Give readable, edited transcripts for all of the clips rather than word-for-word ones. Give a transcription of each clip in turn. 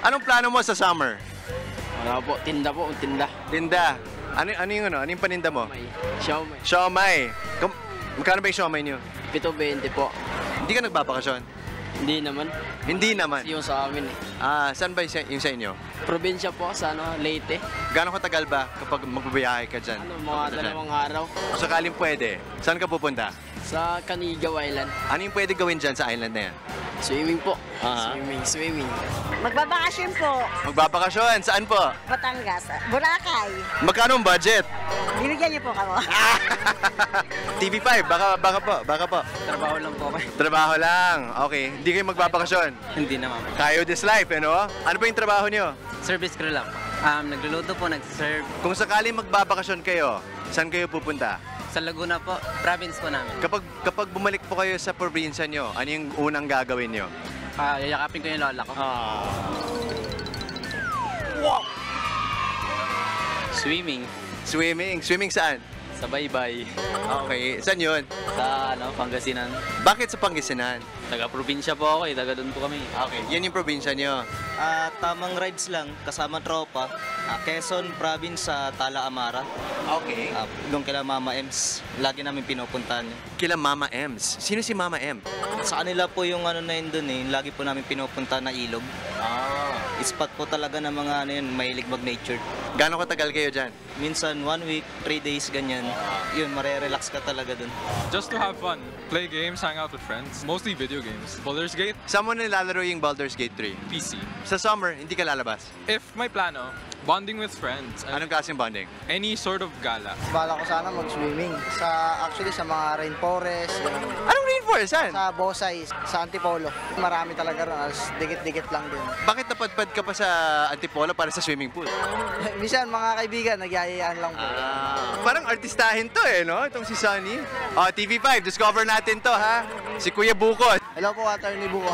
Anong plano mo sa summer? Wala po, tinda po, tinda. Tinda. Ano yung ano? Ano yung paninda mo? May siomay. Siomay. Magkano ba yung siomay niyo? 7.20 po. Hindi ka nagbabakasyon? Hindi naman. Hindi naman. Yung sa amin eh. Saan ba yung sa inyo? Probinsya po sa Leyte. Gano'ng katagal ba kapag magbabiyahe ka dyan? Mga dalawang araw. Kung sakaling pwede, saan ka pupunta? Sa Canigao Island. Ano yung pwede gawin dyan sa island na yan? Swimming po. Swimming. Magbabakasyon po. Magbabakasyon? Saan po? Batangas. Boracay. Magkano ang budget? Binigyan niyo po kamo. TV5, baka po. Trabaho lang po kayo. Trabaho lang. Okay. Hindi kayo magbabakasyon? Hindi naman. Kayo this life, ano? Ano ba yung trabaho nyo? Service crew lang po. Nagluluto po, nag-serve. Kung sakaling magbabakasyon kayo, saan kayo pupunta? Sa Laguna po, province po namin. Kapag bumalik po kayo sa probinsya nyo, ano yung unang gagawin nyo? Yayakapin ko yung lola ko. Wow! Swimming. Swimming saan? Sa Baybay. Okay, saan yun? Sa Pangasinan. Bakit sa Pangasinan? Taga-probinsya po ako eh, taga doon po kami. Okay, yan yung probinsya nyo. Tamang rides lang, kasama tropa. Quezon Province sa Tala Amara. Okay. Doon kila Mama Ems. Lagi namin pinupuntahan yun. Kila Mama Ems. Sino si Mama M? Sa kanila po yung ano na yun doon eh. Lagi po namin pinupunta na ilog. Spot po talaga ng mga ano yun, mahilig mag-nature. Gano'ng katagal kayo dyan? Minsan 1 week, 3 days, ganyan. Yun, marerelax ka talaga doon. Just to have fun. Play games, hang out with friends. Mostly video games. Baldur's Gate, Saan mo nilalaro yung Baldur's Gate 3? PC. Sa summer, hindi ka lalabas. If may plano, bonding with friends. Anong klaseng bonding? Any sort of gala. Bala ko sana mag-swimming. Actually, sa mga rainforest, Anong rainforest? Saan? sa Bosay, sa Antipolo. Marami talaga ron, dikit-dikit lang din. Bakit napadpad ka pa sa Antipolo para sa swimming pool? Minsan, mga kaibigan, nagyayayaan lang po. Parang artistahin to eh, no? Itong si Sunny. TV5, discover natin to, ha? Si Kuya Bukod. Hello po, Attorney Buko.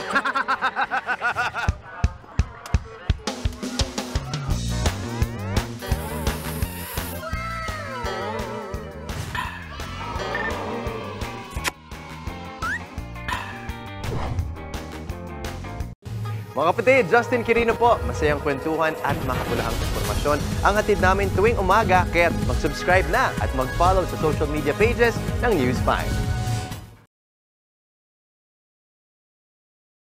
Mga kapatid, Justin Quirino po. Masayang kwentuhan at makapulahang informasyon ang hatid namin tuwing umaga. Kaya mag-subscribe na at mag-follow sa social media pages ng News 5.